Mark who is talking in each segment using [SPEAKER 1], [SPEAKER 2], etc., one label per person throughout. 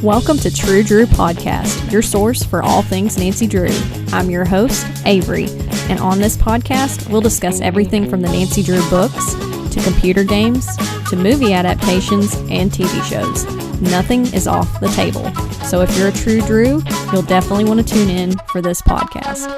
[SPEAKER 1] Welcome to True Drew Podcast, your source for all things Nancy Drew. I'm your host, Avery, and on this podcast, we'll discuss everything from the Nancy Drew books, to computer games, to movie adaptations, and TV shows. Nothing is off the table. So if you're a True Drew, you'll definitely want to tune in for this podcast.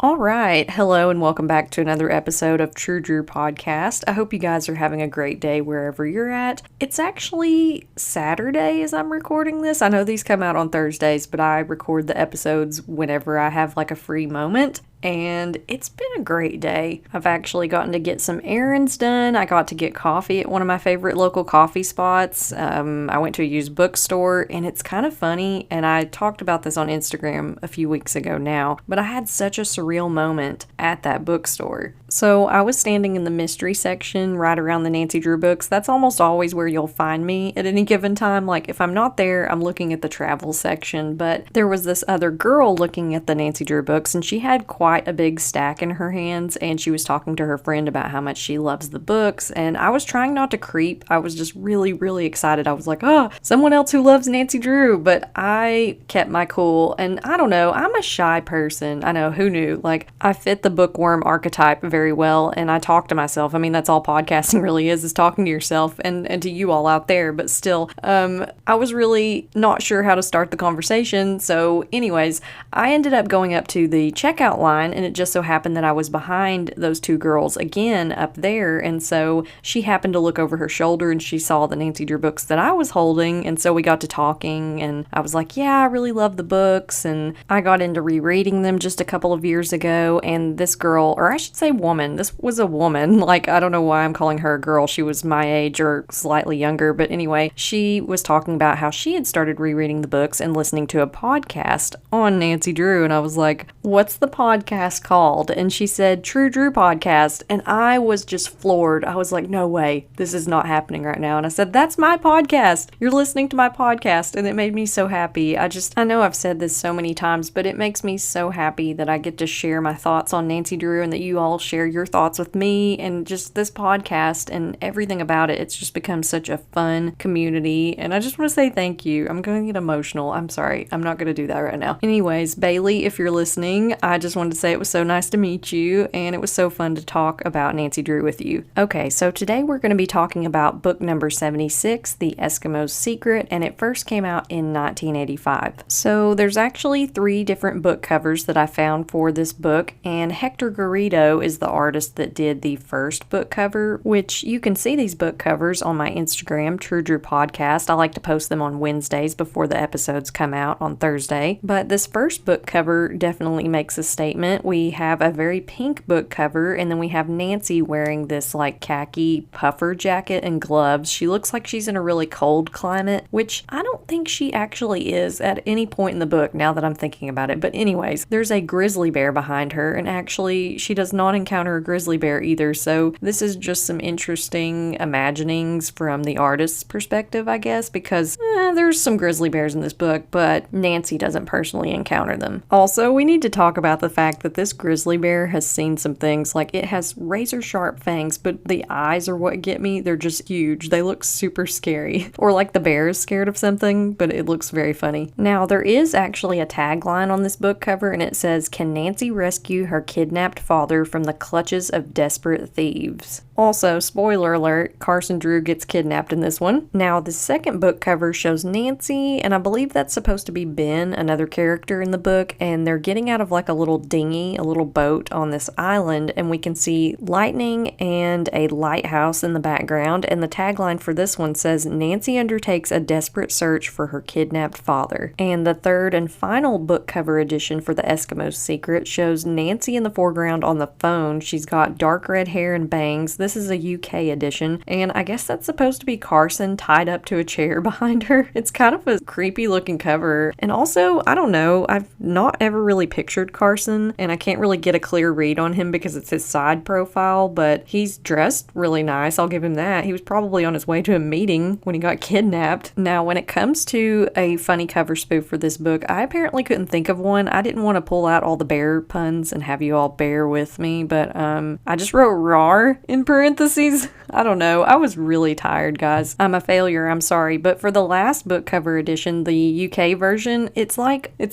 [SPEAKER 1] All right. Hello and welcome back to another episode of True Drew Podcast. I hope you guys are having a great day wherever you're at. It's actually Saturday as I'm recording this. I know these come out on Thursdays, but I record the episodes whenever I have like a free moment. And it's been a great day. I've actually gotten to get some errands done. I got to get coffee at one of my favorite local coffee spots. I went to a used bookstore, and it's kind of funny, and I talked about this on Instagram a few weeks ago now, but I had such a surreal moment at that bookstore. So I was standing in the mystery section right around the Nancy Drew books. That's almost always where you'll find me at any given time. Like if I'm not there, I'm looking at the travel section, but there was this other girl looking at the Nancy Drew books, and she had quite a big stack in her hands, and she was talking to her friend about how much she loves the books, and I was trying not to creep. I was just really excited. I was like, oh, someone else who loves Nancy Drew, but I kept my cool, and I don't know, I'm a shy person. I know, who knew? Like, I fit the bookworm archetype very well, and I talk to myself. I mean, that's all podcasting really is talking to yourself and to you all out there, but still, I was really not sure how to start the conversation, so anyways, I ended up going up to the checkout line, and it just so happened that I was behind those two girls again up there, and so she happened to look over her shoulder and she saw the Nancy Drew books that I was holding, and so we got to talking, and I was like, yeah, I really love the books, and I got into rereading them just a couple of years ago, and this girl, or I should say woman, this was a woman, like, I don't know why I'm calling her a girl, she was my age or slightly younger, but anyway, she was talking about how she had started rereading the books and listening to a podcast on Nancy Drew, and I was like, what's the podcast called? And she said True Drew Podcast, and I was just floored. I was like, no way, this is not happening right now. And I said, that's my podcast, you're listening to my podcast. And it made me so happy. I know I've said this so many times, but it makes me so happy that I get to share my thoughts on Nancy Drew and that you all share your thoughts with me, and just this podcast and everything about it. It's just become such a fun community, and I just want to say thank you. I'm going to get emotional. I'm sorry, I'm not going to do that right now. Anyways, Bailey, if you're listening, I just wanted to say it was so nice to meet you, and it was so fun to talk about Nancy Drew with you. Okay, so today we're going to be talking about book number 76, The Eskimo's Secret, and it first came out in 1985. So there's actually 3 different book covers that I found for this book, and Hector Garrido is the artist that did the first book cover, which you can see these book covers on my Instagram, True Drew Podcast. I like to post them on Wednesdays before the episodes come out on Thursday, but this first book cover definitely makes a statement. We have a very pink book cover, and then we have Nancy wearing this like khaki puffer jacket and gloves. She looks like she's in a really cold climate, which I don't think she actually is at any point in the book now that I'm thinking about it. But anyways, there's a grizzly bear behind her, and actually she does not encounter a grizzly bear either. So this is just some interesting imaginings from the artist's perspective, I guess, because there's some grizzly bears in this book, but Nancy doesn't personally encounter them. Also, we need to talk about the fact that this grizzly bear has seen some things. Like, it has razor sharp fangs, but the eyes are what get me. They're just huge. They look super scary. Or like the bear is scared of something, but it looks very funny. Now, there is actually a tagline on this book cover, and it says, "Can Nancy rescue her kidnapped father from the clutches of desperate thieves?" Also, spoiler alert, Carson Drew gets kidnapped in this one. Now, the second book cover shows Nancy, and I believe that's supposed to be Ben, another character in the book, and they're getting out of like a little dinghy, a little boat on this island, and we can see lightning and a lighthouse in the background, and the tagline for this one says, "Nancy undertakes a desperate search for her kidnapped father." And the third and final book cover edition for The Eskimo's Secret shows Nancy in the foreground on the phone. She's got dark red hair and bangs. This is a UK edition, and I guess that's supposed to be Carson tied up to a chair behind her. It's kind of a creepy looking cover, and also, I don't know, I've not ever really pictured Carson, and I can't really get a clear read on him because it's his side profile, but he's dressed really nice, I'll give him that. He was probably on his way to a meeting when he got kidnapped. Now, when it comes to a funny cover spoof for this book, I apparently couldn't think of one. I didn't want to pull out all the bear puns and have you all bear with me, but I just wrote "rawr" in parentheses. I don't know. I was really tired, guys. I'm a failure. I'm sorry. But for the last book cover edition, the UK version, it's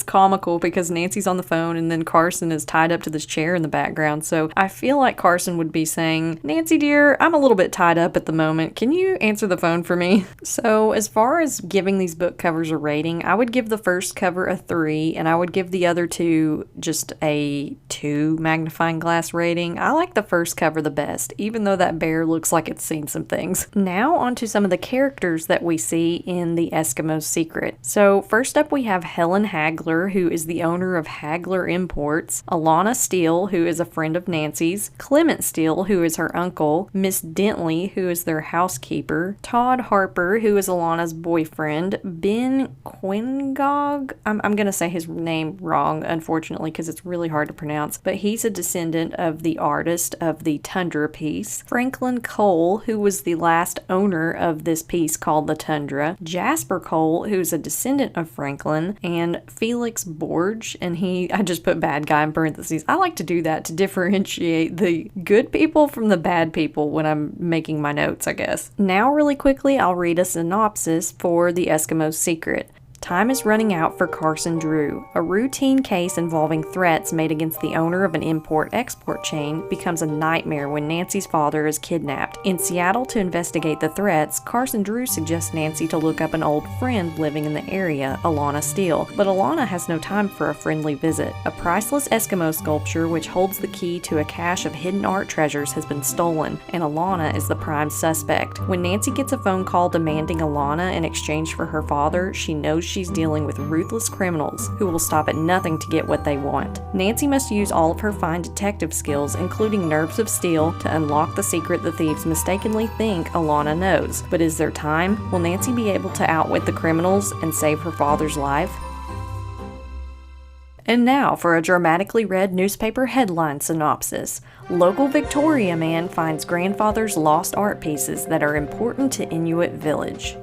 [SPEAKER 1] comical because Nancy's on the phone and then Carson is tied up to this chair in the background. So I feel like Carson would be saying, Nancy dear, I'm a little bit tied up at the moment. Can you answer the phone for me? So as far as giving these book covers a rating, I would give the first cover a 3 and I would give the other two just a 2 magnifying glass rating. I like the first cover the best, even though that bear looks like it's seen some things. Now on to some of the characters that we see in the Eskimo's Secret. So first up we have Helen Haggler, who is the owner of Haggler Imports, Alanna Steele, who is a friend of Nancy's, Clement Steele, who is her uncle, Miss Dentley, who is their housekeeper, Todd Harper, who is Alanna's boyfriend, Ben Quingog, I'm gonna say his name wrong, unfortunately, because it's really hard to pronounce, but he's a descendant of the artist of the Tundra piece, Franklin Cole, who was the last owner of this piece called the Tundra, Jasper Cole, who's a descendant of Franklin, and Felix Borge, and I just put bad guy in parentheses. I like to do that to differentiate the good people from the bad people when I'm making my notes, I guess. Now, really quickly, I'll read a synopsis for The Eskimo's Secret. Time is running out for Carson Drew. A routine case involving threats made against the owner of an import-export chain becomes a nightmare when Nancy's father is kidnapped. In Seattle to investigate the threats, Carson Drew suggests Nancy to look up an old friend living in the area, Alanna Steele. But Alanna has no time for a friendly visit. A priceless Eskimo sculpture which holds the key to a cache of hidden art treasures has been stolen, and Alanna is the prime suspect. When Nancy gets a phone call demanding Alanna in exchange for her father, she knows she's dealing with ruthless criminals who will stop at nothing to get what they want. Nancy must use all of her fine detective skills, including nerves of steel, to unlock the secret the thieves mistakenly think Alanna knows. But is there time? Will Nancy be able to outwit the criminals and save her father's life? And now for a dramatically read newspaper headline synopsis. Local Victoria man finds grandfather's lost art pieces that are important to Inuit village.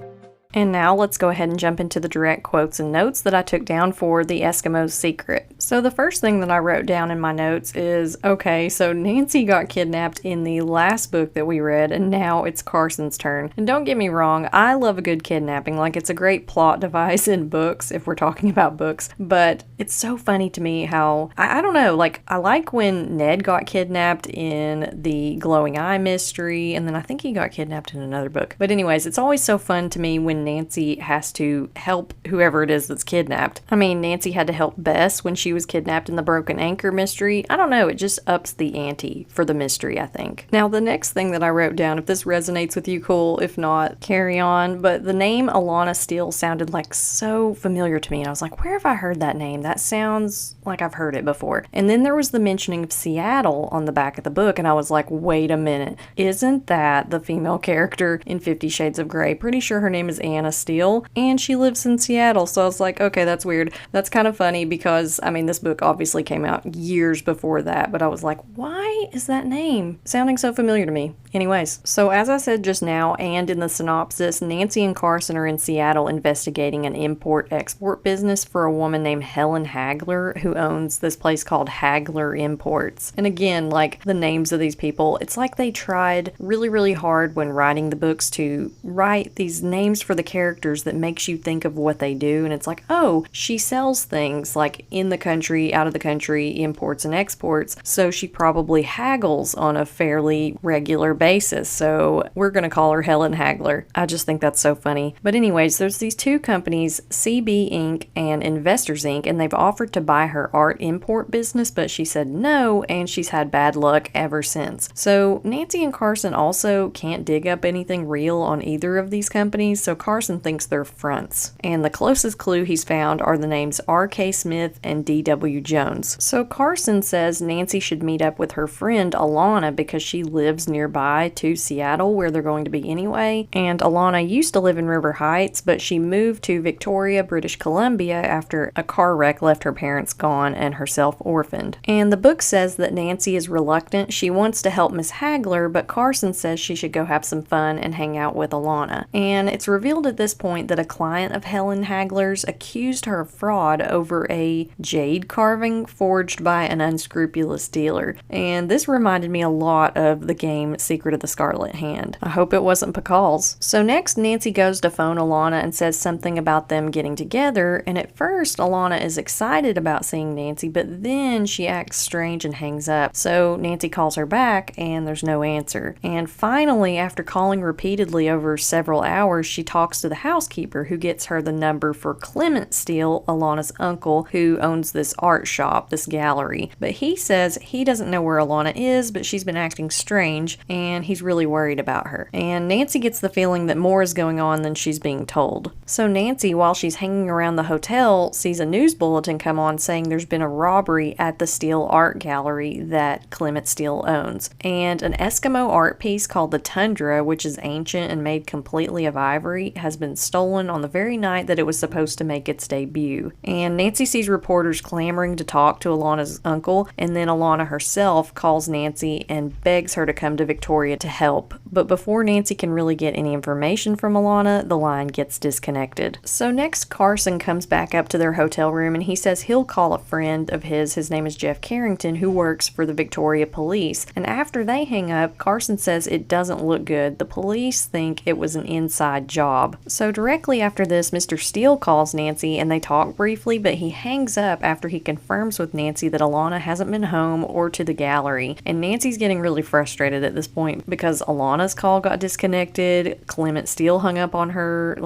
[SPEAKER 1] And now let's go ahead and jump into the direct quotes and notes that I took down for The Eskimo's Secret. So the first thing that I wrote down in my notes is, okay, so Nancy got kidnapped in the last book that we read, and now it's Carson's turn. And don't get me wrong, I love a good kidnapping. Like, it's a great plot device in books, if we're talking about books. But it's so funny to me how, I don't know, like, I like when Ned got kidnapped in the Glowing Eye mystery, and then I think he got kidnapped in another book. But anyways, it's always so fun to me when Nancy has to help whoever it is that's kidnapped. I mean, Nancy had to help Bess when she was kidnapped in the Broken Anchor mystery. I don't know, it just ups the ante for the mystery, I think. Now, the next thing that I wrote down, if this resonates with you, cool. If not, carry on. But the name Alanna Steele sounded like so familiar to me, and I was like, where have I heard that name? That sounds like I've heard it before. And then there was the mentioning of Seattle on the back of the book, and I was like, wait a minute. Isn't that the female character in 50 Shades of Grey? Pretty sure her name is Anna Steele, and she lives in Seattle, so I was like, okay, that's weird. That's kind of funny because, I mean, this book obviously came out years before that, but I was like, why is that name sounding so familiar to me? Anyways, so as I said just now, and in the synopsis, Nancy and Carson are in Seattle investigating an import-export business for a woman named Helen Haggler, who owns this place called Haggler Imports. And again, like, the names of these people, it's like they tried really, really hard when writing the books to write these names for the characters that makes you think of what they do, and it's like, oh, she sells things like in the country, out of the country, imports and exports, so she probably haggles on a fairly regular basis, so we're gonna call her Helen Haggler. I just think that's so funny. But anyways, there's these two companies, CB Inc. and Investors Inc., and they've offered to buy her art import business, but she said no, and she's had bad luck ever since. So Nancy and Carson also can't dig up anything real on either of these companies, so Carson thinks they're fronts. And the closest clue he's found are the names R.K. Smith and D.W. Jones. So Carson says Nancy should meet up with her friend Alanna because she lives nearby to Seattle, where they're going to be anyway. And Alanna used to live in River Heights, but she moved to Victoria, British Columbia after a car wreck left her parents gone and herself orphaned. And the book says that Nancy is reluctant. She wants to help Miss Haggler, but Carson says she should go have some fun and hang out with Alanna. And it's revealed at this point that a client of Helen Haggler's accused her of fraud over a jade carving forged by an unscrupulous dealer. And this reminded me a lot of the game Secret secret of the Scarlet Hand. I hope it wasn't Pakal's. So next, Nancy goes to phone Alanna and says something about them getting together, and at first, Alanna is excited about seeing Nancy, but then she acts strange and hangs up. So Nancy calls her back, and there's no answer. And finally, after calling repeatedly over several hours, she talks to the housekeeper, who gets her the number for Clement Steele, Alanna's uncle, who owns this art shop, this gallery. But he says he doesn't know where Alanna is, but she's been acting strange, and he's really worried about her. And Nancy gets the feeling that more is going on than she's being told. So Nancy, while she's hanging around the hotel, sees a news bulletin come on saying there's been a robbery at the Steele Art Gallery that Clement Steele owns. And an Eskimo art piece called the Tundra, which is ancient and made completely of ivory, has been stolen on the very night that it was supposed to make its debut. And Nancy sees reporters clamoring to talk to Alanna's uncle, and then Alanna herself calls Nancy and begs her to come to Victoria to help. But before Nancy can really get any information from Alanna, the line gets disconnected. So next, Carson comes back up to their hotel room, and he says he'll call a friend of his name is Jeff Carrington, who works for the Victoria Police. And after they hang up, Carson says it doesn't look good. The police think it was an inside job. So directly after this, Mr. Steele calls Nancy, and they talk briefly, but he hangs up after he confirms with Nancy that Alanna hasn't been home or to the gallery. And Nancy's getting really frustrated at this point because Alanna's call got disconnected, Clement Steele hung up on her.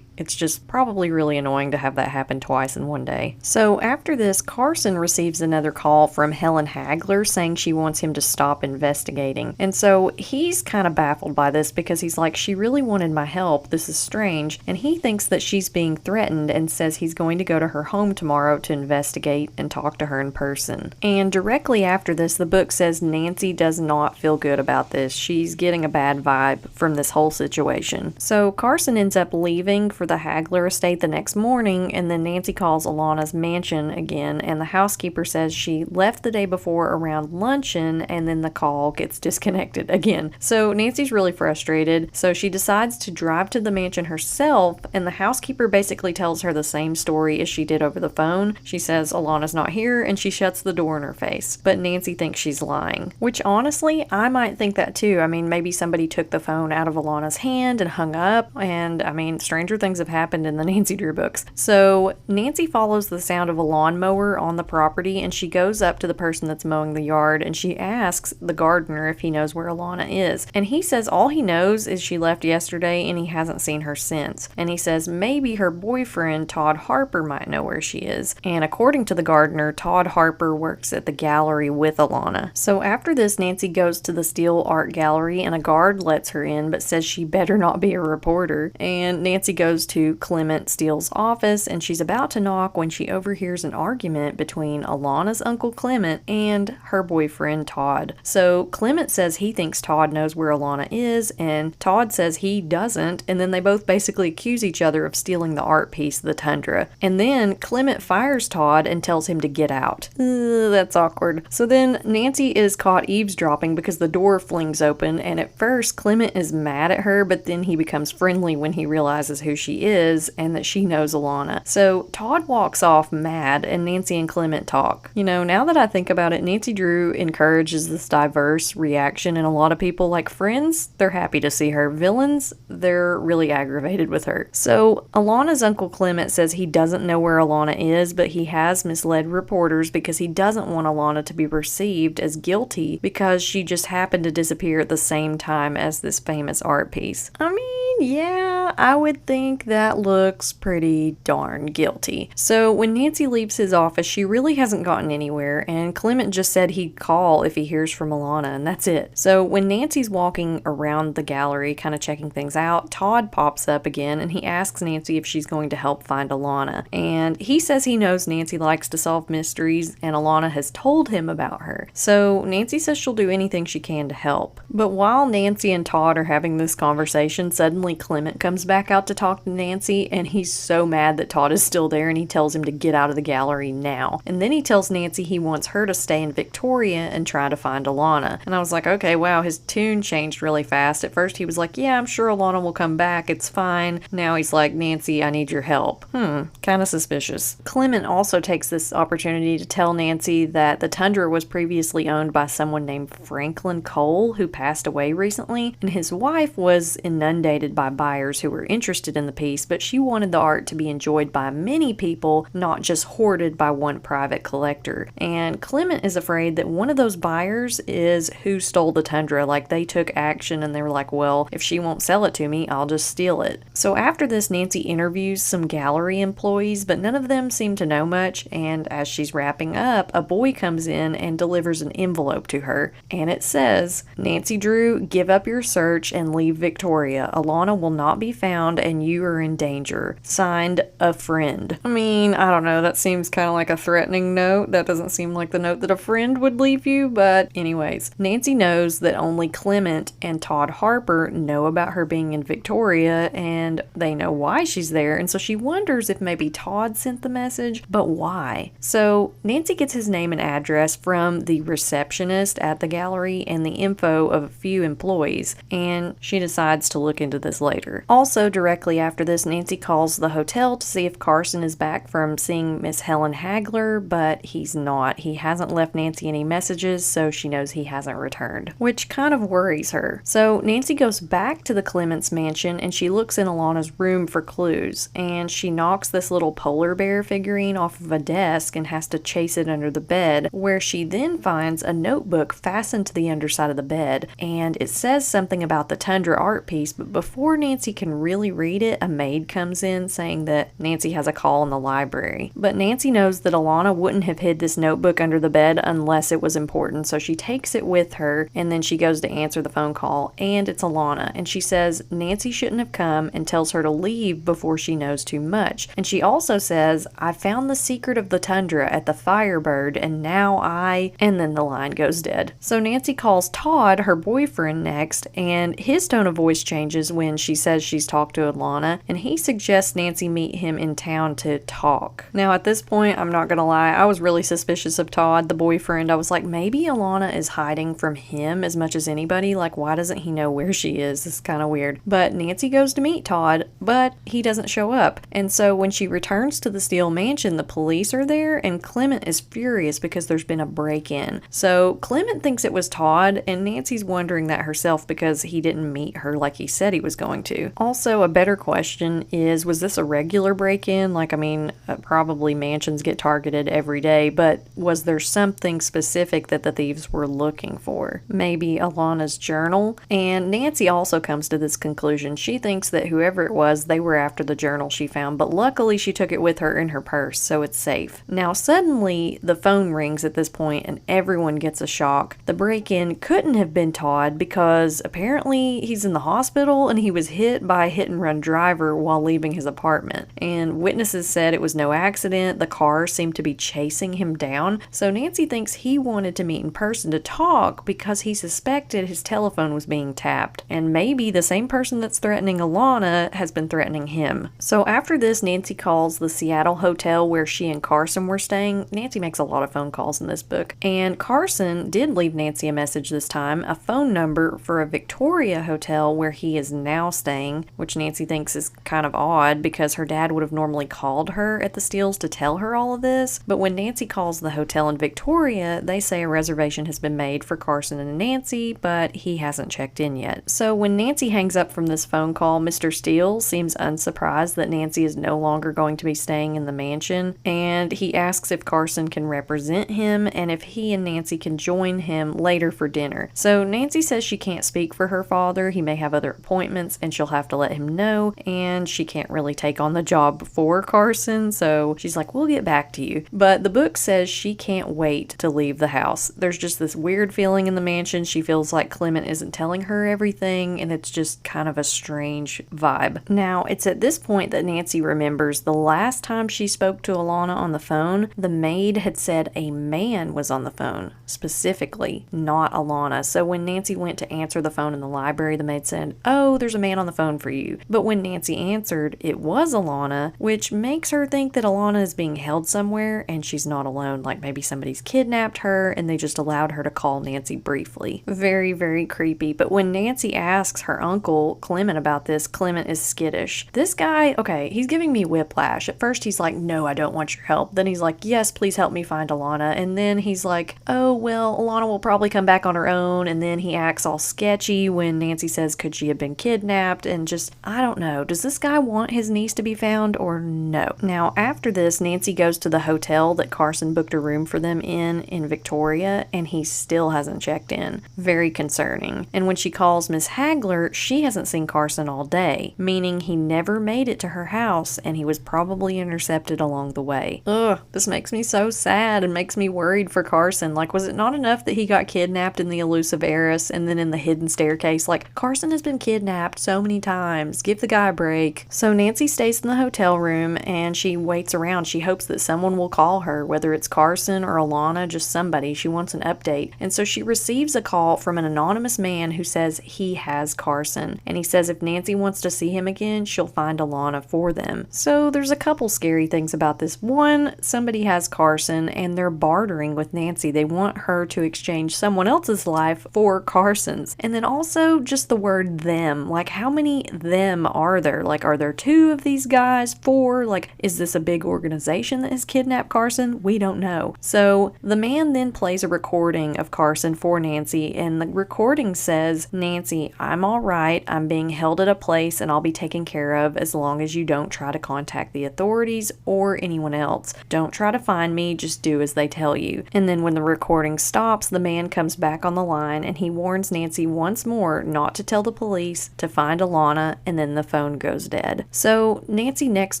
[SPEAKER 1] It's just probably really annoying to have that happen twice in one day. So after this, Carson receives another call from Helen Haggler saying she wants him to stop investigating. And so he's kind of baffled by this because he's like, she really wanted my help. This is strange. And he thinks that she's being threatened and says he's going to go to her home tomorrow to investigate and talk to her in person. And directly after this, the book says Nancy does not feel good about this. She's getting a bad vibe from this whole situation. So Carson ends up leaving for the Haggler estate the next morning, and then Nancy calls Alanna's mansion again, and the housekeeper says she left the day before around luncheon, and then the call gets disconnected again. So Nancy's really frustrated, so she decides to drive to the mansion herself, and the housekeeper basically tells her the same story as she did over the phone. She says Alanna's not here, and she shuts the door in her face, but Nancy thinks she's lying, which honestly, I might think that too. I mean, maybe somebody took the phone out of Alanna's hand and hung up, and I mean, stranger things have happened in the Nancy Drew books. So Nancy follows the sound of a lawnmower on the property, and she goes up to the person that's mowing the yard, and she asks the gardener if he knows where Alanna is. And he says all he knows is she left yesterday and he hasn't seen her since. And he says maybe her boyfriend Todd Harper might know where she is. And according to the gardener, Todd Harper works at the gallery with Alanna. So after this, Nancy goes to the Steele Art Gallery, and a guard lets her in but says she better not be a reporter. And Nancy goes to Clement Steele's office, and she's about to knock when she overhears an argument between Alanna's uncle Clement and her boyfriend Todd. So Clement says he thinks Todd knows where Alanna is, and Todd says he doesn't, and then they both basically accuse each other of stealing the art piece, the Tundra. And then Clement fires Todd and tells him to get out. That's awkward. So then Nancy is caught eavesdropping because the door flings open, and at first Clement is mad at her, but then he becomes friendly when he realizes who she is and that she knows Alanna. So Todd walks off mad, and Nancy and Clement talk. You know, now that I think about it, Nancy Drew encourages this diverse reaction, and a lot of people, like friends, they're happy to see her. Villains, they're really aggravated with her. So Alanna's uncle Clement says he doesn't know where Alanna is, but he has misled reporters because he doesn't want Alanna to be perceived as guilty because she just happened to disappear at the same time as this famous art piece. I mean, yeah, I would think that looks pretty darn guilty. So when Nancy leaves his office, she really hasn't gotten anywhere, and Clement just said he'd call if he hears from Alanna, and that's it. So when Nancy's walking around the gallery, kind of checking things out, Todd pops up again, and he asks Nancy if she's going to help find Alanna. And he says he knows Nancy likes to solve mysteries, and Alanna has told him about her. So Nancy says she'll do anything she can to help. But while Nancy and Todd are having this conversation, suddenly Clement comes back out to talk to Nancy, and he's so mad that Todd is still there, and he tells him to get out of the gallery now. And then he tells Nancy he wants her to stay in Victoria and try to find Alanna. And I was like, okay, wow, his tune changed really fast. At first he was like, yeah, I'm sure Alanna will come back, it's fine. Now he's like, Nancy, I need your help. Kind of suspicious. Clement also takes this opportunity to tell Nancy that the Tundra was previously owned by someone named Franklin Cole, who passed away recently, and his wife was inundated by buyers who were interested in the piece, but she wanted the art to be enjoyed by many people, not just hoarded by one private collector. And Clement is afraid that one of those buyers is who stole the Tundra. Like, they took action and they were like, well, if she won't sell it to me, I'll just steal it. So after this, Nancy interviews some gallery employees, but none of them seem to know much, and as she's wrapping up, a boy comes in and delivers an envelope to her, and it says, Nancy Drew, give up your search and leave Victoria. Alanna will not be found and you are in danger. Signed, a friend. I mean, I don't know, that seems kind of like a threatening note. That doesn't seem like the note that a friend would leave you, but anyways, Nancy knows that only Clement and Todd Harper know about her being in Victoria, and they know why she's there, and so she wonders if maybe Todd sent the message, but why? So Nancy gets his name and address from the receptionist at the gallery and the info of a few employees, and she decides to look into this later. Also, directly after this, Nancy calls the hotel to see if Carson is back from seeing Miss Helen Haggler, but he's not. He hasn't left Nancy any messages, so she knows he hasn't returned, which kind of worries her. So Nancy goes back to the Clements mansion and she looks in Alanna's room for clues, and she knocks this little polar bear figurine off of a desk and has to chase it under the bed, where she then finds a notebook fastened to the underside of the bed, and it says something about the Tundra art piece, but before Nancy can really read it, a maid comes in saying that Nancy has a call in the library. But Nancy knows that Alanna wouldn't have hid this notebook under the bed unless it was important, so she takes it with her, and then she goes to answer the phone call, and it's Alanna, and she says Nancy shouldn't have come and tells her to leave before she knows too much. And she also says, I found the secret of the Tundra at the Firebird, and now and then the line goes dead. So Nancy calls Todd, her boyfriend, next, and his tone of voice changes when she says she's talked to Alanna, and he suggests Nancy meet him in town to talk. Now at this point, I'm not gonna lie, I was really suspicious of Todd, the boyfriend. I was like, maybe Alanna is hiding from him as much as anybody. Like, why doesn't he know where she is? It's kind of weird. But Nancy goes to meet Todd, but he doesn't show up. And so when she returns to the Steele mansion, the police are there, and Clement is furious because there's been a break-in. So Clement thinks it was Todd, and Nancy's wondering that herself because he didn't meet her like he said he was going to. Also, a better question is, was this a regular break-in? Like, I mean, probably mansions get targeted every day, but was there something specific that the thieves were looking for? Maybe Alanna's journal? And Nancy also comes to this conclusion. She thinks that whoever it was, they were after the journal she found, but luckily she took it with her in her purse, so it's safe. Now suddenly the phone rings at this point and everyone gets a shock. The break-in couldn't have been Todd because apparently he's in the hospital and he was hit by a hit-and-run driver while leaving his apartment. And witnesses said it was no accident. The car seemed to be chasing him down. So Nancy thinks he wanted to meet in person to talk because he suspected his telephone was being tapped. And maybe the same person that's threatening Alanna has been threatening him. So after this, Nancy calls the Seattle hotel where she and Carson were staying. Nancy makes a lot of phone calls in this book. And Carson did leave Nancy a message this time, a phone number for a Victoria hotel where he is now staying, which Nancy thinks is kind of odd because her dad would have normally called her at the Steeles to tell her all of this. But when Nancy calls the hotel in Victoria, they say a reservation has been made for Carson and Nancy, but he hasn't checked in yet. So when Nancy hangs up from this phone call, Mr. Steele seems unsurprised that Nancy is no longer going to be staying in the mansion, and he asks if Carson can represent him and if he and Nancy can join him later for dinner. So Nancy says she can't speak for her father. He may have other appointments and she'll have to let him know, and she can't really take on the job for Carson, so she's like, we'll get back to you. But the book says she can't wait to leave the house. There's just this weird feeling in the mansion. She feels like Clement isn't telling her everything, and it's just kind of a strange vibe. Now, it's at this point that Nancy remembers the last time she spoke to Alanna on the phone, the maid had said a man was on the phone, specifically, not Alanna. So when Nancy went to answer the phone in the library, the maid said, oh, there's a man on the phone for you. But when Nancy Nancy answered it was Alanna, which makes her think that Alanna is being held somewhere and she's not alone, like maybe somebody's kidnapped her and they just allowed her to call Nancy briefly. Very, very creepy. But when Nancy asks her uncle, Clement, about this, Clement is skittish. This guy, okay, he's giving me whiplash. At first he's like, no, I don't want your help. Then he's like, yes, please help me find Alanna. And then he's like, oh, well, Alanna will probably come back on her own. And then he acts all sketchy when Nancy says, could she have been kidnapped? And just, I don't know. Does this guy want his niece to be found or no? Now, after this, Nancy goes to the hotel that Carson booked a room for them in Victoria, and he still hasn't checked in. Very concerning. And when she calls Miss Haggler, she hasn't seen Carson all day, meaning he never made it to her house, and he was probably intercepted along the way. Ugh, this makes me so sad and makes me worried for Carson. Like, was it not enough that he got kidnapped in the elusive heiress and then in the hidden staircase? Like, Carson has been kidnapped so many times. Give the guy a break. So Nancy stays in the hotel room and she waits around. She hopes that someone will call her, whether it's Carson or Alanna, just somebody. She wants an update. And so she receives a call from an anonymous man who says he has Carson. And he says if Nancy wants to see him again, she'll find Alanna for them. So there's a couple scary things about this. One, somebody has Carson and they're bartering with Nancy. They want her to exchange someone else's life for Carson's. And then also just the word them. Like, how many them are there? Like, are there 2 of these guys? 4? Like, is this a big organization that has kidnapped Carson? We don't know. So the man then plays a recording of Carson for Nancy, and the recording says, Nancy, I'm all right. I'm being held at a place and I'll be taken care of as long as you don't try to contact the authorities or anyone else. Don't try to find me, just do as they tell you. And then when the recording stops, the man comes back on the line and he warns Nancy once more not to tell the police, to find Alanna, and then the phone goes dead. So Nancy next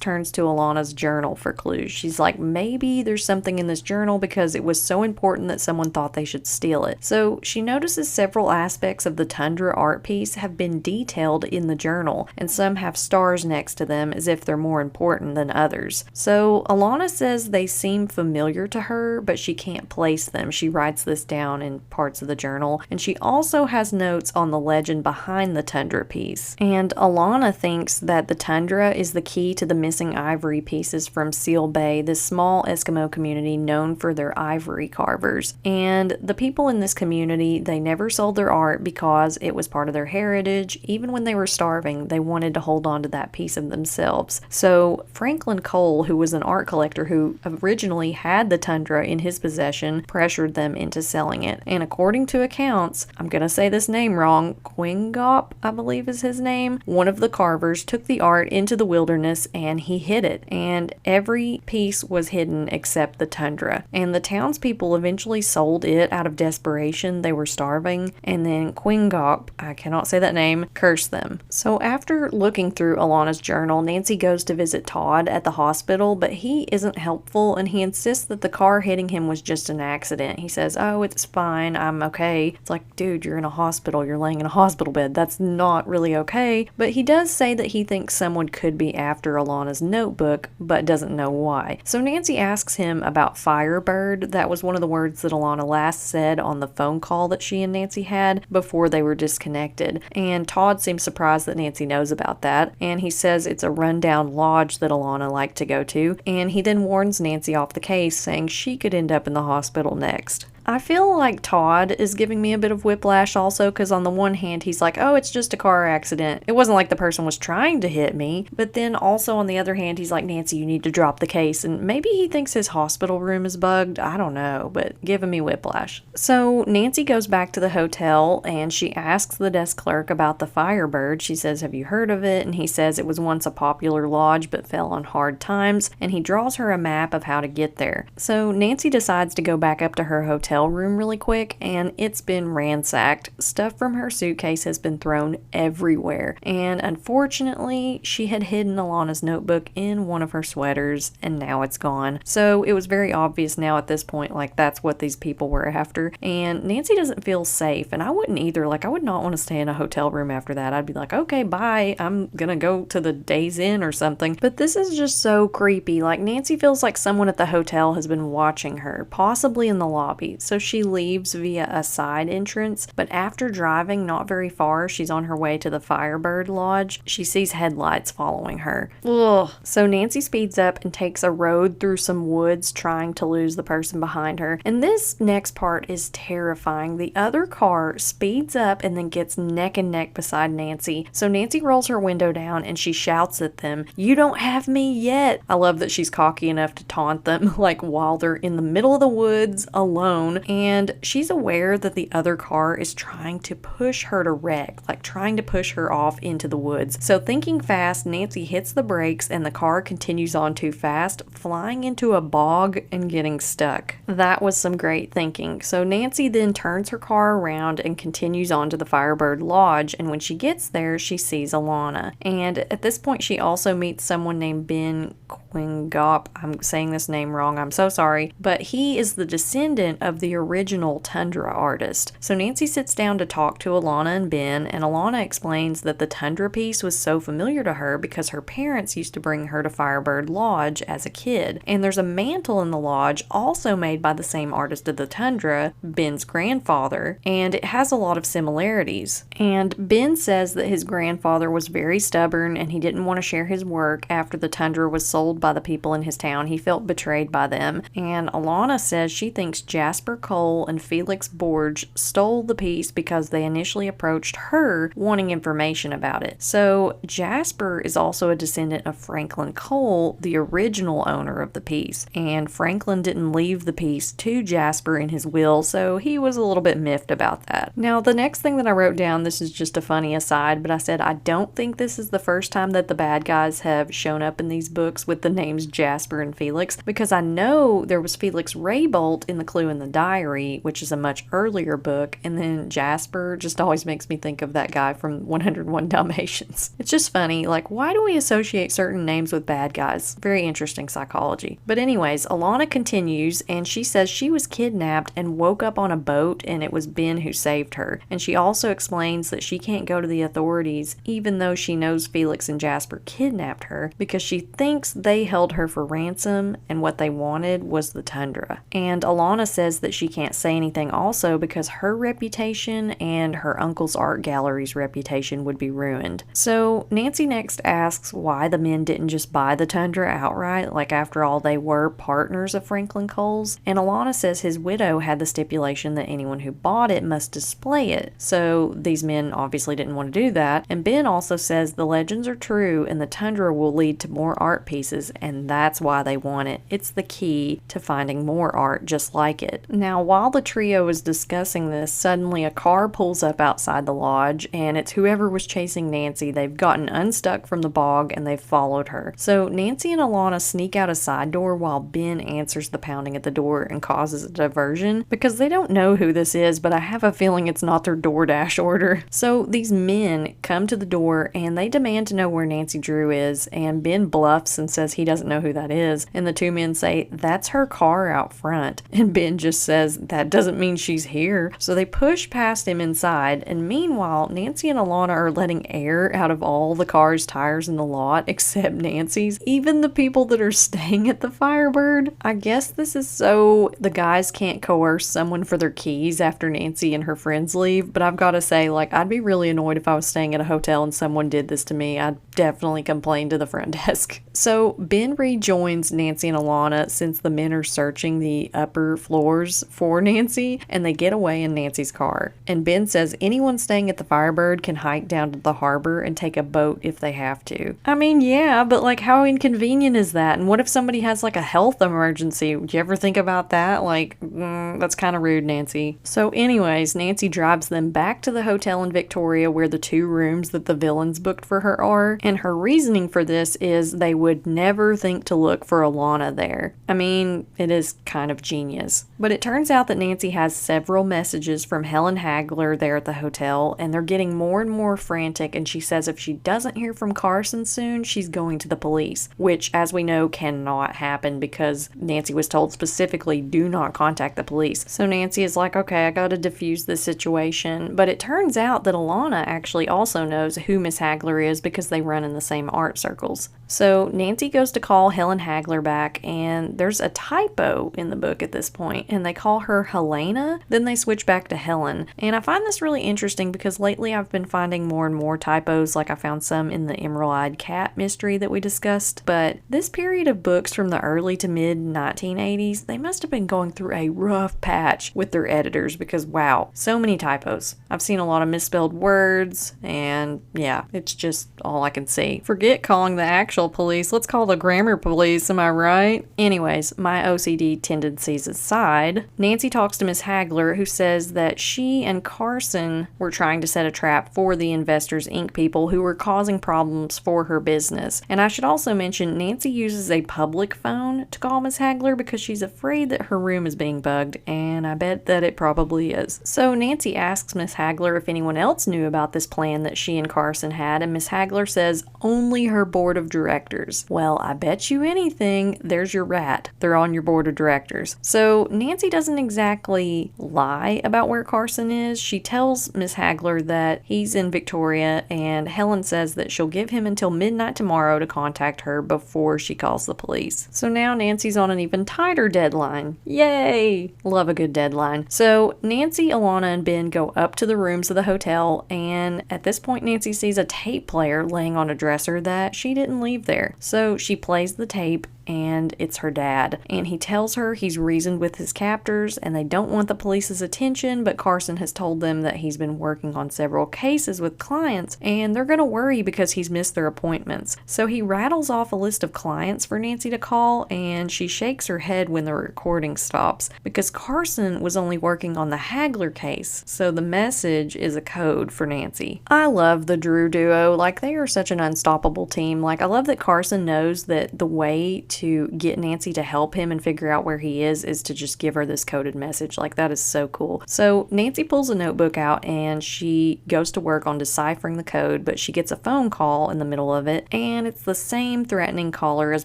[SPEAKER 1] turns to Alanna's journal for clues. She's like, maybe there's something in this journal because it was so important that someone thought they should steal it. So she notices several aspects of the tundra art piece have been detailed in the journal, and some have stars next to them as if they're more important than others. So Alanna says they seem familiar to her, but she can't place them. She writes this down in parts of the journal, and she also has notes on the legend behind the tundra piece. And Alanna thinks that the tundra is the key to the missing ivory pieces from Seal Bay, this small Eskimo community known for their ivory carvers. And the people in this community, they never sold their art because it was part of their heritage. Even when they were starving, they wanted to hold on to that piece of themselves. So Franklin Cole, who was an art collector who originally had the tundra in his possession, pressured them into selling it. And according to accounts, I'm going to say this name wrong, Quingop, I believe is his name, one of the carvers took the art into the wilderness and he hid it. And every piece was hidden except the tundra. And the townspeople eventually sold it out of desperation. They were starving. And then Quingop, I cannot say that name, cursed them. So after looking through Alanna's journal, Nancy goes to visit Todd at the hospital, but he isn't helpful and he insists that the car hitting him was just an accident. He says, oh, it's fine, I'm okay. It's like, dude, you're in a hospital, you're laying in a hospital bed. That's not really okay. But he does say that he thinks someone could be after Alanna's notebook, but doesn't know why. So Nancy asks him about Firebird. That was one of the words that Alanna last said on the phone call that she and Nancy had before they were disconnected. And Todd seems surprised that Nancy knows about that. And he says it's a rundown lodge that Alanna liked to go to. And he then warns Nancy off the case, saying she could end up in the hospital next. I feel like Todd is giving me a bit of whiplash also, because on the one hand he's like, oh, it's just a car accident. It wasn't like the person was trying to hit me. But then also on the other hand he's like, Nancy, you need to drop the case. And maybe he thinks his hospital room is bugged. I don't know, but giving me whiplash. So Nancy goes back to the hotel and she asks the desk clerk about the Firebird. She says, have you heard of it? And he says it was once a popular lodge but fell on hard times. And he draws her a map of how to get there. So Nancy decides to go back up to her hotel room really quick, and it's been ransacked. Stuff from her suitcase has been thrown everywhere, and unfortunately she had hidden Alanna's notebook in one of her sweaters and now it's gone. So it was very obvious now at this point, like, that's what these people were after, and Nancy doesn't feel safe, and I wouldn't either. Like, I would not want to stay in a hotel room after that. I'd be like, okay, bye, I'm gonna go to the Days Inn or something. But this is just so creepy. Like, Nancy feels like someone at the hotel has been watching her, possibly in the lobby. so she leaves via a side entrance, but after driving not very far, she's on her way to the Firebird Lodge, she sees headlights following her. Ugh. So Nancy speeds up and takes a road through some woods trying to lose the person behind her. And this next part is terrifying. The other car speeds up and then gets neck and neck beside Nancy. So Nancy rolls her window down and she shouts at them, "You don't have me yet." I love that she's cocky enough to taunt them, like while they're in the middle of the woods alone. And she's aware that the other car is trying to push her to wreck, like trying to push her off into the woods. So thinking fast, Nancy hits the brakes and the car continues on too fast, flying into a bog and getting stuck. That was some great thinking. So Nancy then turns her car around and continues on to the Firebird Lodge, and when she gets there, she sees Alanna. And at this point, she also meets someone named Ben Quingop. I'm saying this name wrong, I'm so sorry, but he is the descendant of the original Tundra artist. So Nancy sits down to talk to Alanna and Ben, and Alanna explains that the Tundra piece was so familiar to her because her parents used to bring her to Firebird Lodge as a kid. And there's a mantle in the lodge also made by the same artist of the Tundra, Ben's grandfather, and it has a lot of similarities. And Ben says that his grandfather was very stubborn and he didn't want to share his work after the Tundra was sold by the people in his town. He felt betrayed by them. And Alanna says she thinks Jasper Cole and Felix Borge stole the piece because they initially approached her wanting information about it. So Jasper is also a descendant of Franklin Cole, the original owner of the piece. And Franklin didn't leave the piece to Jasper in his will, so he was a little bit miffed about that. Now, the next thing that I wrote down, this is just a funny aside, but I said I don't think this is the first time that the bad guys have shown up in these books with the names Jasper and Felix, because I know there was Felix Raybolt in The Clue in the Diary, which is a much earlier book, and then Jasper just always makes me think of that guy from 101 Dalmatians. It's just funny, like, why do we associate certain names with bad guys? Very interesting psychology. But anyways, Alanna continues, and she says she was kidnapped and woke up on a boat, and it was Ben who saved her. And she also explains that she can't go to the authorities, even though she knows Felix and Jasper kidnapped her, because she thinks they held her for ransom, and what they wanted was the Tundra. And Alanna says that she can't say anything also because her reputation and her uncle's art gallery's reputation would be ruined. So Nancy next asks why the men didn't just buy the Tundra outright, like after all they were partners of Franklin Cole's. And Alanna says his widow had the stipulation that anyone who bought it must display it. So these men obviously didn't want to do that. And Ben also says the legends are true and the Tundra will lead to more art pieces, and that's why they want it. It's the key to finding more art just like it. Now, while the trio is discussing this, suddenly a car pulls up outside the lodge, and it's whoever was chasing Nancy. They've gotten unstuck from the bog and they've followed her. So Nancy and Alanna sneak out a side door while Ben answers the pounding at the door and causes a diversion because they don't know who this is, but I have a feeling it's not their DoorDash order. So these men come to the door and they demand to know where Nancy Drew is, and Ben bluffs and says he doesn't know who that is, and the two men say, "That's her car out front," and Ben just says, "That doesn't mean she's here." So they push past him inside, and meanwhile Nancy and Alanna are letting air out of all the car's tires in the lot except Nancy's, even the people that are staying at the Firebird. I guess this is so the guys can't coerce someone for their keys after Nancy and her friends leave, but I've got to say, like, I'd be really annoyed if I was staying at a hotel and someone did this to me. I'd definitely complain to the front desk. So Ben rejoins Nancy and Alanna since the men are searching the upper floors for Nancy, and they get away in Nancy's car. And Ben says anyone staying at the Firebird can hike down to the harbor and take a boat if they have to. I mean, yeah, but like, how inconvenient is that? And what if somebody has like a health emergency? Would you ever think about that? Like, that's kind of rude, Nancy. So anyways, Nancy drives them back to the hotel in Victoria where the 2 rooms that the villains booked for her are, and her reasoning for this is they would never think to look for Alanna there. I mean, it is kind of genius. But it turns out that Nancy has several messages from Helen Haggler there at the hotel, and they're getting more and more frantic, and she says if she doesn't hear from Carson soon, she's going to the police, which, as we know, cannot happen because Nancy was told specifically, do not contact the police. So Nancy is like, okay, I gotta diffuse this situation. But it turns out that Alanna actually also knows who Miss Haggler is because they run in the same art circles. So Nancy goes to call Helen Haggler back, and there's a typo in the book at this point, and they call her Helena, then they switch back to Helen. And I find this really interesting because lately I've been finding more and more typos, like I found some in the Emerald-Eyed Cat mystery that we discussed. But this period of books from the early to mid 1980s, they must have been going through a rough patch with their editors because wow, so many typos. I've seen a lot of misspelled words, and yeah, it's just all I can see. Forget calling the actual police, let's call the grammar police, am I right? Anyways, my OCD tendencies aside, Nancy talks to Miss Haggler, who says that she and Carson were trying to set a trap for the Investors Inc. people who were causing problems for her business. And I should also mention, Nancy uses a public phone to call Miss Haggler because she's afraid that her room is being bugged, and I bet that it probably is. So Nancy asks Miss Haggler if anyone else knew about this plan that she and Carson had, and Miss Haggler says only her board of directors. Well, I bet you anything, there's your rat. They're on your board of directors. So Nancy doesn't exactly lie about where Carson is. She tells Miss Haggler that he's in Victoria, and Helen says that she'll give him until midnight tomorrow to contact her before she calls the police. So now Nancy's on an even tighter deadline. Yay! Love a good deadline. So Nancy, Alanna, and Ben go up to the rooms of the hotel, and at this point Nancy sees a tape player laying on a dresser that she didn't leave there. So she plays the tape, and it's her dad. And he tells her he's reasoned with his captors and they don't want the police's attention, but Carson has told them that he's been working on several cases with clients and they're going to worry because he's missed their appointments. So he rattles off a list of clients for Nancy to call, and she shakes her head when the recording stops because Carson was only working on the Haggler case. So the message is a code for Nancy. I love the Drew duo. Like, they are such an unstoppable team. Like, I love that Carson knows that the way to get Nancy to help him and figure out where he is to just give her this coded message. Like, that is so cool. So Nancy pulls a notebook out and she goes to work on deciphering the code, but she gets a phone call in the middle of it, and it's the same threatening caller as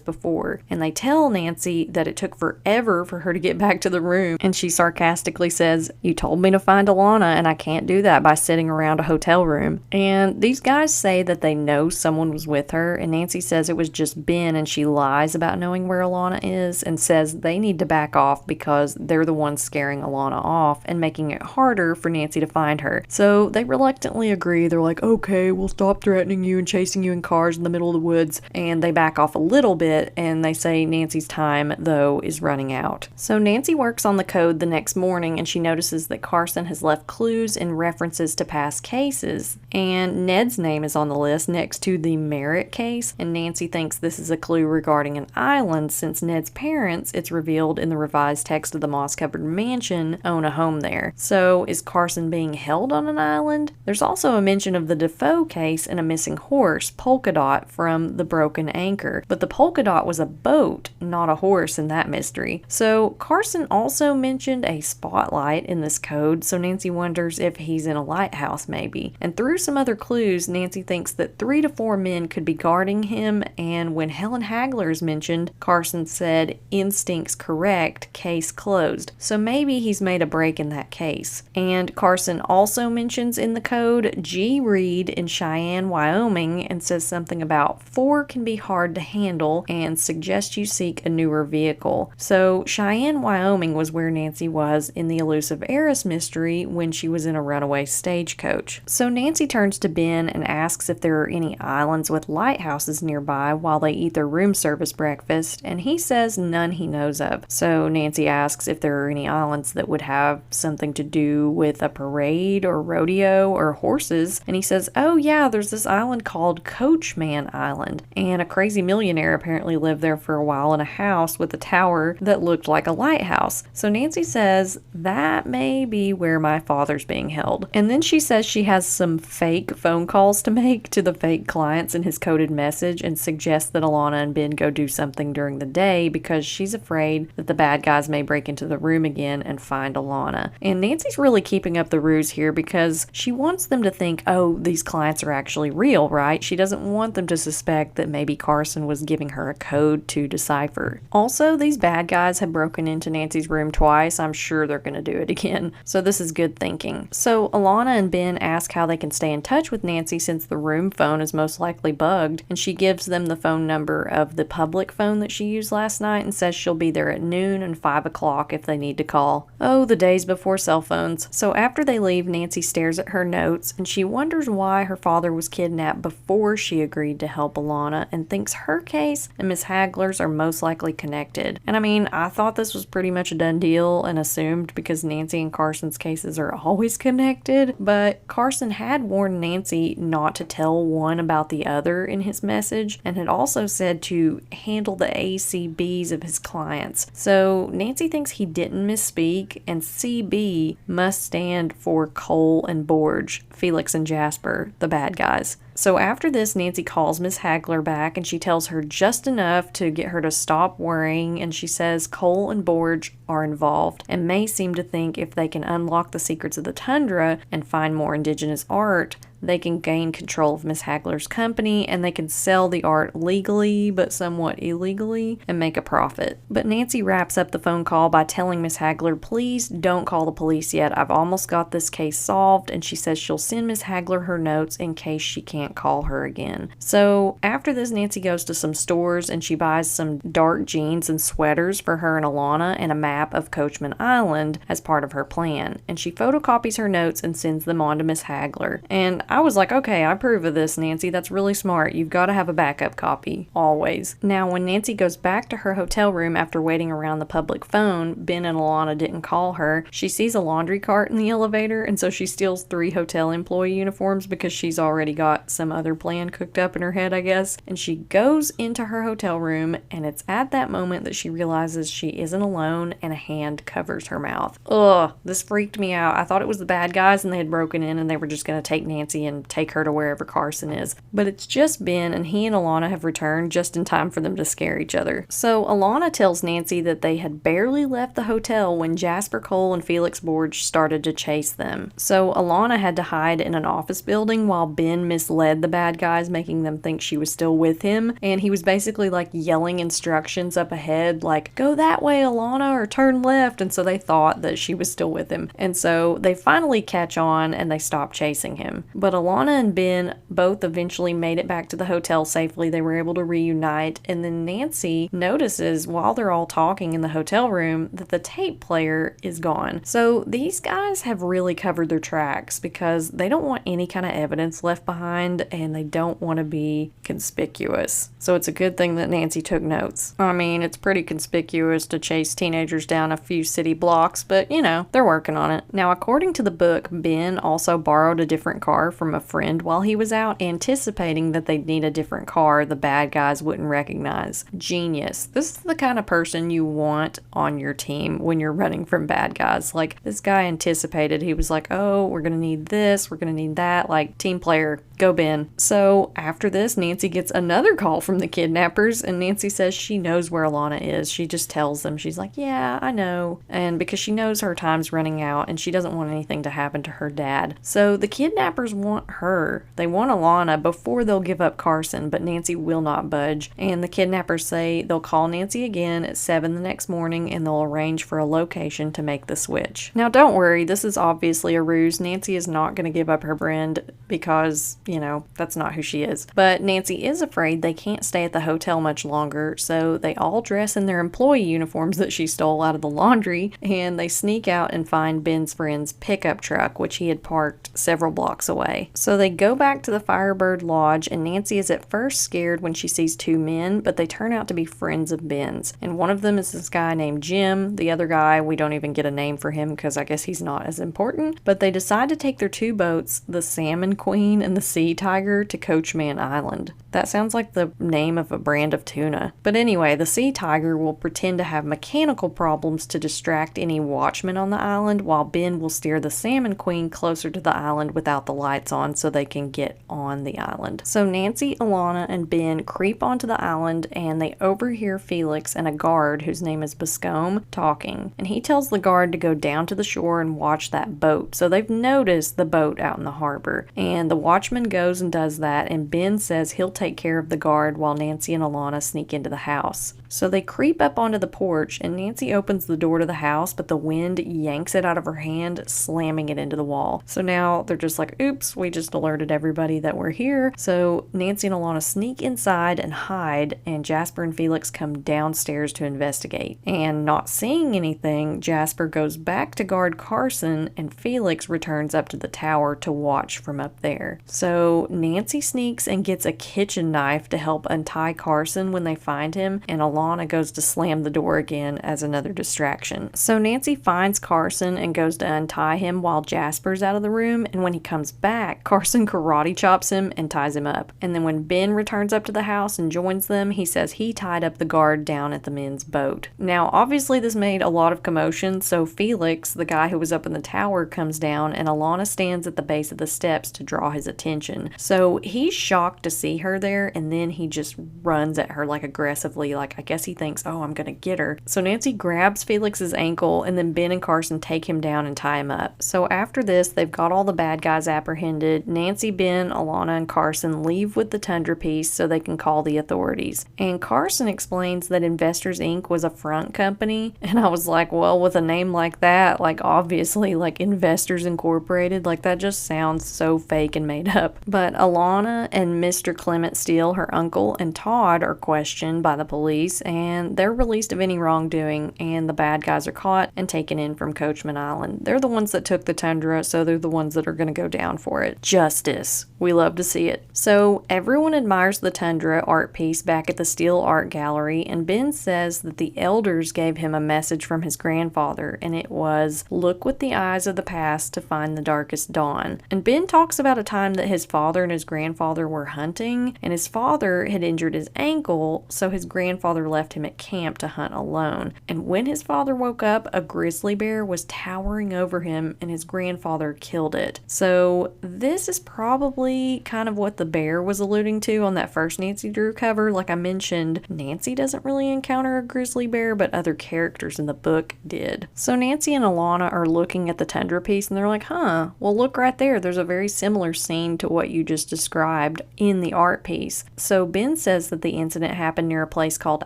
[SPEAKER 1] before. And they tell Nancy that it took forever for her to get back to the room, and she sarcastically says, "You told me to find Alanna, and I can't do that by sitting around a hotel room." And these guys say that they know someone was with her, and Nancy says it was just Ben, and she lies about knowing where Alanna is and says they need to back off because they're the ones scaring Alanna off and making it harder for Nancy to find her. So they reluctantly agree. They're like, okay, we'll stop threatening you and chasing you in cars in the middle of the woods, and they back off a little bit, and they say Nancy's time, though, is running out. So Nancy works on the code the next morning, and she notices that Carson has left clues and references to past cases, and Ned's name is on the list next to the Merritt case, and Nancy thinks this is a clue regarding an island since Ned's parents, it's revealed in the revised text of the moss-covered mansion, own a home there. So is Carson being held on an island? There's also a mention of the Defoe case and a missing horse, Polka Dot, from the Broken Anchor, but the Polka Dot was a boat, not a horse in that mystery. So Carson also mentioned a spotlight in this code, so Nancy wonders if he's in a lighthouse maybe. And through some other clues, Nancy thinks that 3 to 4 men could be guarding him, and when Helen Haggler is mentioned, Carson said, "Instincts correct, case closed." So maybe he's made a break in that case. And Carson also mentions in the code G. Reed in Cheyenne, Wyoming, and says something about 4 can be hard to handle and suggests you seek a newer vehicle. So Cheyenne, Wyoming was where Nancy was in the elusive heiress mystery when she was in a runaway stagecoach. So Nancy turns to Ben and asks if there are any islands with lighthouses nearby while they eat their room service breakfast, and he says none he knows of. So Nancy asks if there are any islands that would have something to do with a parade or rodeo or horses, and he says, oh yeah, there's this island called Coachman Island, and a crazy millionaire apparently lived there for a while in a house with a tower that looked like a lighthouse. So Nancy says that may be where my father's being held. And then she says she has some fake phone calls to make to the fake clients in his coded message and suggests that Alanna and Ben go do something during the day because she's afraid that the bad guys may break into the room again and find Alanna. And Nancy's really keeping up the ruse here because she wants them to think, oh, these clients are actually real, right? She doesn't want them to suspect that maybe Carson was giving her a code to decipher. Also, these bad guys have broken into Nancy's room twice. I'm sure they're going to do it again. So this is good thinking. So Alanna and Ben ask how they can stay in touch with Nancy since the room phone is most likely bugged, and she gives them the phone number of the public phone phone that she used last night and says she'll be there at noon and 5 o'clock if they need to call. Oh, the days before cell phones. So after they leave, Nancy stares at her notes and she wonders why her father was kidnapped before she agreed to help Alanna and thinks her case and Miss Haggler's are most likely connected. And I mean, I thought this was pretty much a done deal and assumed because Nancy and Carson's cases are always connected, but Carson had warned Nancy not to tell one about the other in his message and had also said to handle the ACBs of his clients. So Nancy thinks he didn't misspeak, and CB must stand for Cole and Borge, Felix and Jasper, the bad guys. So after this, Nancy calls Miss Haggler back and she tells her just enough to get her to stop worrying, and she says Cole and Borge are involved and may seem to think if they can unlock the secrets of the tundra and find more indigenous art, they can gain control of Miss Haggler's company and they can sell the art legally but somewhat illegally and make a profit. But Nancy wraps up the phone call by telling Miss Haggler, please don't call the police yet. I've almost got this case solved, and she says she'll send Miss Haggler her notes in case she can't call her again. So after this, Nancy goes to some stores and she buys some dark jeans and sweaters for her and Alanna and a map of Coachman Island as part of her plan. And she photocopies her notes and sends them on to Miss Haggler. And I was like, okay, I approve of this, Nancy. That's really smart. You've got to have a backup copy, always. Now, when Nancy goes back to her hotel room after waiting around the public phone, Ben and Alanna didn't call her. She sees a laundry cart in the elevator, and so she steals 3 hotel employee uniforms because she's already got some other plan cooked up in her head, I guess. And she goes into her hotel room, and it's at that moment that she realizes she isn't alone, and a hand covers her mouth. Ugh, this freaked me out. I thought it was the bad guys and they had broken in and they were just going to take Nancy and take her to wherever Carson is. But it's just Ben, and he and Alanna have returned just in time for them to scare each other. So Alanna tells Nancy that they had barely left the hotel when Jasper Cole and Felix Borge started to chase them. So Alanna had to hide in an office building while Ben misled the bad guys, making them think she was still with him. And he was basically like yelling instructions up ahead, like, go that way, Alanna, or turn left. And so they thought that she was still with him. And so they finally catch on and they stop chasing him. But Alanna and Ben both eventually made it back to the hotel safely. They were able to reunite, and then Nancy notices while they're all talking in the hotel room that the tape player is gone. So these guys have really covered their tracks because they don't want any kind of evidence left behind and they don't want to be conspicuous. So it's a good thing that Nancy took notes. I mean, it's pretty conspicuous to chase teenagers down a few city blocks, but you know, they're working on it. Now, according to the book, Ben also borrowed a different car from a friend while he was out, anticipating that they'd need a different car the bad guys wouldn't recognize. Genius. This is the kind of person you want on your team when you're running from bad guys. Like, this guy anticipated. He was like, oh, we're gonna need this, we're gonna need that. Like, team player, go Ben. So after this, Nancy gets another call from the kidnappers, and Nancy says she knows where Alanna is. She just tells them, she's like, yeah, I know. And because she knows her time's running out and she doesn't want anything to happen to her dad. So the kidnappers want her. They want Alanna before they'll give up Carson, but Nancy will not budge. And the kidnappers say they'll call Nancy again at 7 the next morning and they'll arrange for a location to make the switch. Now, don't worry, this is obviously a ruse. Nancy is not going to give up her friend because, you know, that's not who she is. But Nancy is afraid they can't stay at the hotel much longer, so they all dress in their employee uniforms that she stole out of the laundry, and they sneak out and find Ben's friend's pickup truck, which he had parked several blocks away. So they go back to the Firebird Lodge, and Nancy is at first scared when she sees 2 men, but they turn out to be friends of Ben's. And one of them is this guy named Jim. The other guy, we don't even get a name for him because I guess he's not as important. But they decide to take their 2 boats, the Salmon Queen and the Sea Tiger, to Coachman Island. That sounds like the name of a brand of tuna. But anyway, the Sea Tiger will pretend to have mechanical problems to distract any watchmen on the island, while Ben will steer the Salmon Queen closer to the island without the lights on so they can get on the island. So Nancy, Alanna, and Ben creep onto the island and they overhear Felix and a guard whose name is Bascombe talking. And he tells the guard to go down to the shore and watch that boat. So they've noticed the boat out in the harbor. And the watchman goes and does that, and Ben says he'll take care of the guard while Nancy and Alanna sneak into the house. So they creep up onto the porch, and Nancy opens the door to the house, but the wind yanks it out of her hand, slamming it into the wall. So now they're just like, oops, We just alerted everybody that we're here. So Nancy and Alanna sneak inside and hide, and Jasper and Felix come downstairs to investigate. And not seeing anything, Jasper goes back to guard Carson, and Felix returns up to the tower to watch from up there. So Nancy sneaks and gets a kitchen knife to help untie Carson when they find him, and Alanna goes to slam the door again as another distraction. So Nancy finds Carson and goes to untie him while Jasper's out of the room, and when he comes back, Carson karate chops him and ties him up. And then when Ben returns up to the house and joins them, he says he tied up the guard down at the men's boat. Now, obviously this made a lot of commotion, so Felix, the guy who was up in the tower, comes down, and Alanna stands at the base of the steps to draw his attention. So he's shocked to see her there, and then he just runs at her like aggressively, like I guess he thinks, oh, I'm gonna get her. So Nancy grabs Felix's ankle, and then Ben and Carson take him down and tie him up. So after this, they've got all the bad guys apprehended. Nancy, Ben, Alanna, and Carson leave with the Tundra piece so they can call the authorities. And Carson explains that Investors Inc. was a front company, and I was like, well, with a name like that, like obviously like Investors Incorporated, like that just sounds so fake and made up. But Alanna and Mr. Clement Steele, her uncle, and Todd are questioned by the police, and they're released of any wrongdoing, and the bad guys are caught and taken in from Coachman Island. They're the ones that took the Tundra, so they're the ones that are going to go down for it. Justice. We love to see it. So everyone admires the Tundra art piece back at the Steele Art Gallery, and Ben says that the elders gave him a message from his grandfather, and it was, look with the eyes of the past to find the darkest dawn. And Ben talks about a time that his father and his grandfather were hunting, and his father had injured his ankle, so his grandfather left him at camp to hunt alone. And when his father woke up, a grizzly bear was towering over him, and his grandfather killed it. So this is probably kind of what the bear was alluding to on that first Nancy Drew cover. Like I mentioned, Nancy doesn't really encounter a grizzly bear, but other characters in the book did. So Nancy and Alanna are looking at the Tundra piece, and they're like, huh, well look right there. There's a very similar scene to what you just described in the art piece. So Ben says that the incident happened near a place called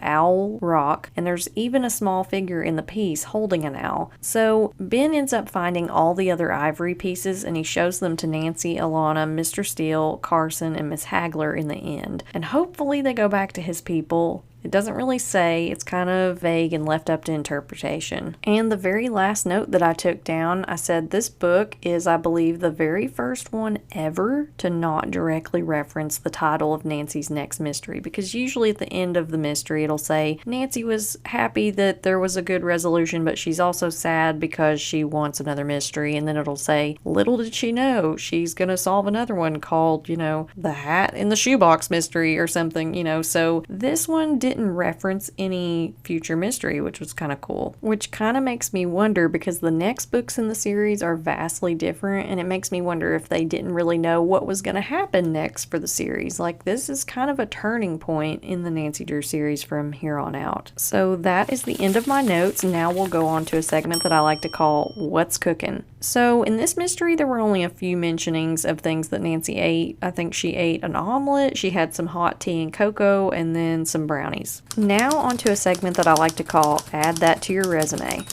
[SPEAKER 1] Owl Rock, and there's even a small figure in the piece holding an owl. So Ben ends up finding all the other ivory pieces, and he shows them to Nancy, Alanna, Mr. Steele, Carson, and Miss Haggler in the end. And hopefully they go back to his people. It doesn't really say, it's kind of vague and left up to interpretation. And the very last note that I took down, I said this book is, I believe, the very first one ever to not directly reference the title of Nancy's next mystery, because usually at the end of the mystery it'll say, Nancy was happy that there was a good resolution, but she's also sad because she wants another mystery, and then it'll say, little did she know, she's gonna solve another one called, you know, the Hat in the Shoebox mystery or something, you know. So this one didn't reference any future mystery, which was kind of cool. Which kind of makes me wonder, because the next books in the series are vastly different, and it makes me wonder if they didn't really know what was going to happen next for the series. Like, this is kind of a turning point in the Nancy Drew series from here on out. So that is the end of my notes. Now we'll go on to a segment that I like to call What's Cooking. So in this mystery, there were only a few mentionings of things that Nancy ate. I think she ate an omelet, she had some hot tea and cocoa, and then some brownies. Now onto a segment that I like to call Add That to Your Resume.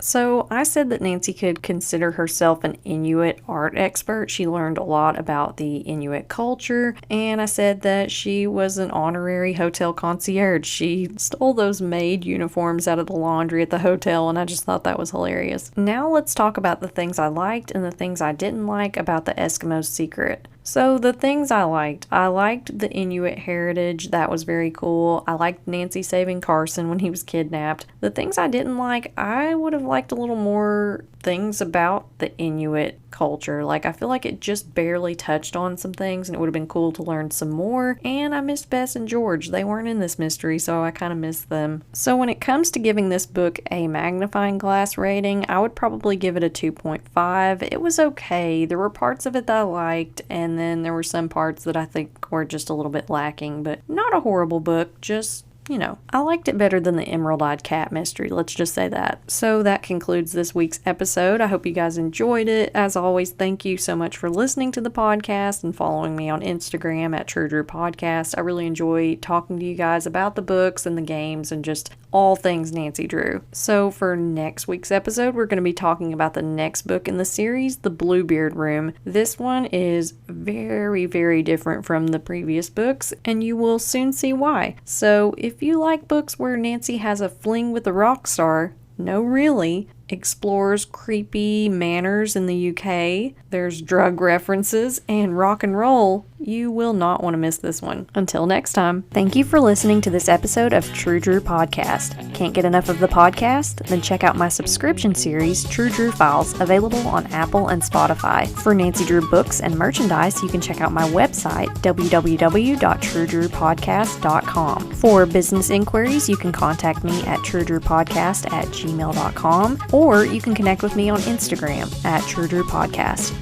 [SPEAKER 1] So I said that Nancy could consider herself an Inuit art expert. She learned a lot about the Inuit culture, and I said that she was an honorary hotel concierge. She stole those maid uniforms out of the laundry at the hotel, and I just thought that was hilarious. Now let's talk about the things I liked and the things I didn't like about the Eskimo's secret. So the things I liked the Inuit heritage. That was very cool. I liked Nancy saving Carson when he was kidnapped. The things I didn't like, I would have liked a little more things about the Inuit culture. Like, I feel like it just barely touched on some things, and it would have been cool to learn some more. And I missed Bess and George. They weren't in this mystery, so I kind of missed them. So when it comes to giving this book a magnifying glass rating, I would probably give it a 2.5. It was okay. There were parts of it that I liked, and then there were some parts that I think were just a little bit lacking, but not a horrible book, just, you know, I liked it better than the Emerald-Eyed Cat mystery, let's just say that. So that concludes this week's episode. I hope you guys enjoyed it. As always, thank you so much for listening to the podcast and following me on Instagram at True Drew Podcast. I really enjoy talking to you guys about the books and the games and just all things Nancy Drew. So for next week's episode, we're going to be talking about the next book in the series, The Bluebeard Room. This one is very, very different from the previous books, and you will soon see why. So if you like books where Nancy has a fling with a rock star, no really, explores creepy manners in the UK, there's drug references, and rock and roll, you will not want to miss this one. Until next time, thank you for listening to this episode of True Drew Podcast. Can't get enough of the podcast? Then check out my subscription series, True Drew Files, available on Apple and Spotify. For Nancy Drew books and merchandise, you can check out my website, www.truedrewpodcast.com. For business inquiries, you can contact me at truedrewpodcast@gmail.com, or you can connect with me on Instagram at True Drew Podcast.